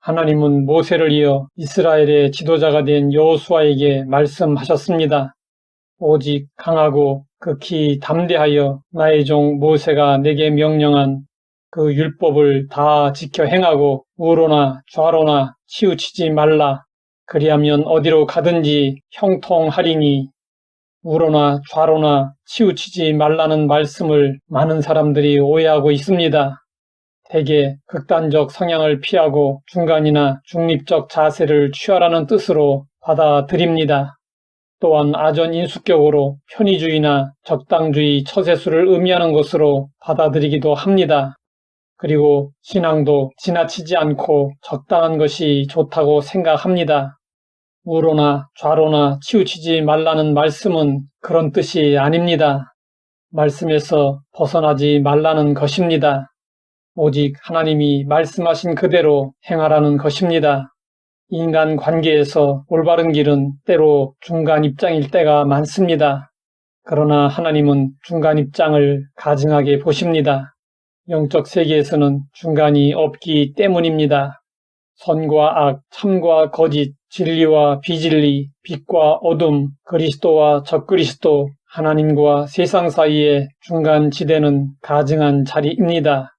하나님은 모세를 이어 이스라엘의 지도자가 된 여호수아에게 말씀하셨습니다. 오직 강하고 극히 담대하여 나의 종 모세가 내게 명령한 그 율법을 다 지켜 행하고 우로나 좌로나 치우치지 말라. 그리하면 어디로 가든지 형통하리니. 우로나 좌로나 치우치지 말라는 말씀을 많은 사람들이 오해하고 있습니다. 대개 극단적 성향을 피하고 중간이나 중립적 자세를 취하라는 뜻으로 받아들입니다. 또한 아전인수격으로 편의주의나 적당주의, 처세수를 의미하는 것으로 받아들이기도 합니다. 그리고 신앙도 지나치지 않고 적당한 것이 좋다고 생각합니다. 우로나 좌로나 치우치지 말라는 말씀은 그런 뜻이 아닙니다. 말씀에서 벗어나지 말라는 것입니다. 오직 하나님이 말씀하신 그대로 행하라는 것입니다. 인간 관계에서 올바른 길은 때로 중간 입장일 때가 많습니다. 그러나 하나님은 중간 입장을 가증하게 보십니다. 영적 세계에서는 중간이 없기 때문입니다. 선과 악, 참과 거짓, 진리와 비진리, 빛과 어둠, 그리스도와 적그리스도, 하나님과 세상 사이의 중간 지대는 가증한 자리입니다.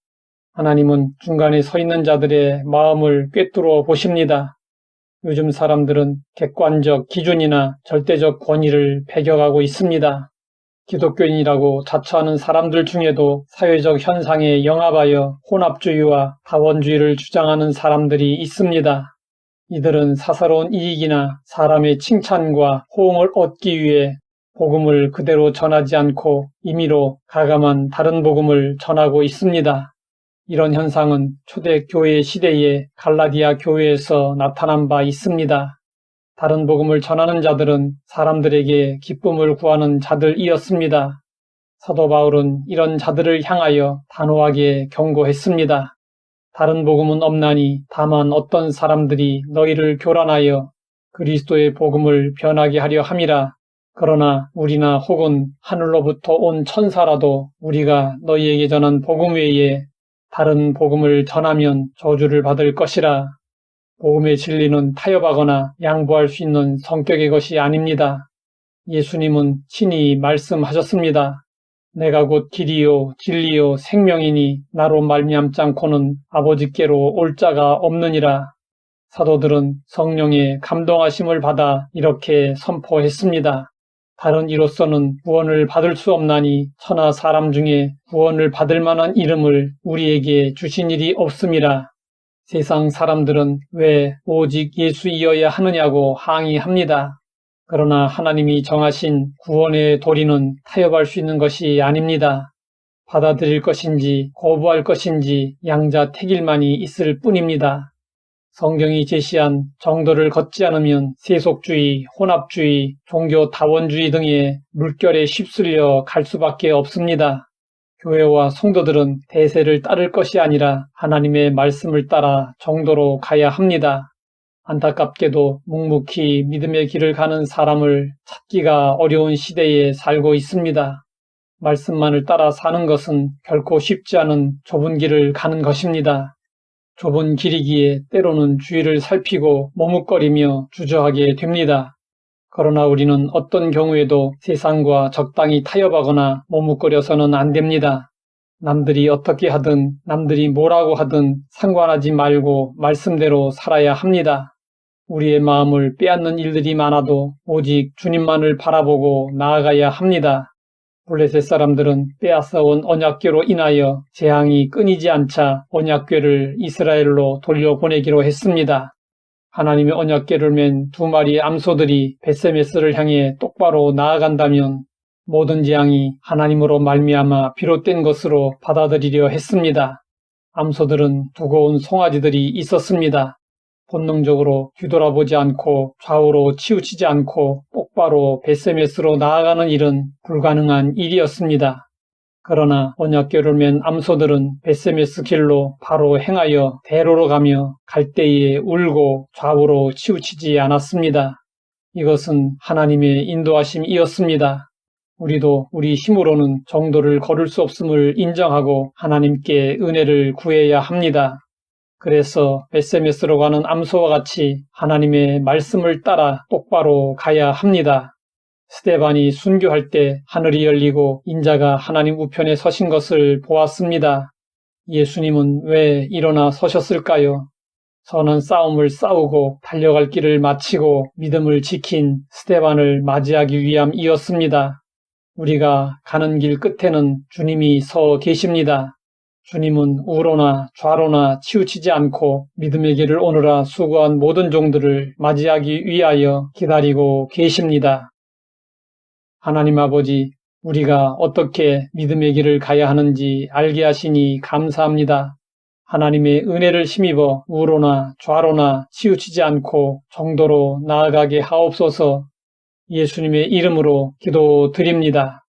하나님은 중간에 서 있는 자들의 마음을 꿰뚫어 보십니다. 요즘 사람들은 객관적 기준이나 절대적 권위를 배격하고 있습니다. 기독교인이라고 자처하는 사람들 중에도 사회적 현상에 영합하여 혼합주의와 다원주의를 주장하는 사람들이 있습니다. 이들은 사사로운 이익이나 사람의 칭찬과 호응을 얻기 위해 복음을 그대로 전하지 않고 임의로 가감한 다른 복음을 전하고 있습니다. 이런 현상은 초대교회 시대의 갈라디아 교회에서 나타난 바 있습니다. 다른 복음을 전하는 자들은 사람들에게 기쁨을 구하는 자들이었습니다. 사도 바울은 이런 자들을 향하여 단호하게 경고했습니다. 다른 복음은 없나니 다만 어떤 사람들이 너희를 교란하여 그리스도의 복음을 변하게 하려 함이라. 그러나 우리나 혹은 하늘로부터 온 천사라도 우리가 너희에게 전한 복음 외에 다른 복음을 전하면 저주를 받을 것이라. 복음의 진리는 타협하거나 양보할 수 있는 성격의 것이 아닙니다. 예수님은 친히 말씀하셨습니다. 내가 곧 길이요 진리요 생명이니 나로 말미암지 않고는 아버지께로 올 자가 없느니라. 사도들은 성령의 감동하심을 받아 이렇게 선포했습니다. 다른 이로서는 구원을 받을 수 없나니 천하 사람 중에 구원을 받을 만한 이름을 우리에게 주신 일이 없음이라. 세상 사람들은 왜 오직 예수이어야 하느냐고 항의합니다. 그러나 하나님이 정하신 구원의 도리는 타협할 수 있는 것이 아닙니다. 받아들일 것인지 거부할 것인지 양자택일만이 있을 뿐입니다. 성경이 제시한 정도를 걷지 않으면 세속주의, 혼합주의, 종교 다원주의 등의 물결에 휩쓸려 갈 수밖에 없습니다. 교회와 성도들은 대세를 따를 것이 아니라 하나님의 말씀을 따라 정도로 가야 합니다. 안타깝게도 묵묵히 믿음의 길을 가는 사람을 찾기가 어려운 시대에 살고 있습니다. 말씀만을 따라 사는 것은 결코 쉽지 않은 좁은 길을 가는 것입니다. 좁은 길이기에 때로는 주위를 살피고 머뭇거리며 주저하게 됩니다. 그러나 우리는 어떤 경우에도 세상과 적당히 타협하거나 머뭇거려서는 안 됩니다. 남들이 어떻게 하든 남들이 뭐라고 하든 상관하지 말고 말씀대로 살아야 합니다. 우리의 마음을 빼앗는 일들이 많아도 오직 주님만을 바라보고 나아가야 합니다. 블레셋 사람들은 빼앗아온 언약궤로 인하여 재앙이 끊이지 않자 언약궤를 이스라엘로 돌려보내기로 했습니다. 하나님의 언약궤를 맨 두 마리의 암소들이 벳세메스를 향해 똑바로 나아간다면 모든 재앙이 하나님으로 말미암아 비롯된 것으로 받아들이려 했습니다. 암소들은 두고온 송아지들이 있었습니다. 본능적으로 뒤돌아보지 않고 좌우로 치우치지 않고 똑바로 벳세메스로 나아가는 일은 불가능한 일이었습니다. 그러나 언약궤를 맨 암소들은 벳세메스 길로 바로 행하여 대로로 가며 갈 때에 울고 좌우로 치우치지 않았습니다. 이것은 하나님의 인도하심이었습니다. 우리도 우리 힘으로는 정도를 걸을 수 없음을 인정하고 하나님께 은혜를 구해야 합니다. 그래서 SMS로 가는 암소와 같이 하나님의 말씀을 따라 똑바로 가야 합니다. 스데반이 순교할 때 하늘이 열리고 인자가 하나님 우편에 서신 것을 보았습니다. 예수님은 왜 일어나 서셨을까요? 선한 싸움을 싸우고 달려갈 길을 마치고 믿음을 지킨 스데반을 맞이하기 위함이었습니다. 우리가 가는 길 끝에는 주님이 서 계십니다. 주님은 우로나 좌로나 치우치지 않고 믿음의 길을 오느라 수고한 모든 종들을 맞이하기 위하여 기다리고 계십니다. 하나님 아버지, 우리가 어떻게 믿음의 길을 가야 하는지 알게 하시니 감사합니다. 하나님의 은혜를 힘입어 우로나 좌로나 치우치지 않고 정도로 나아가게 하옵소서. 예수님의 이름으로 기도드립니다.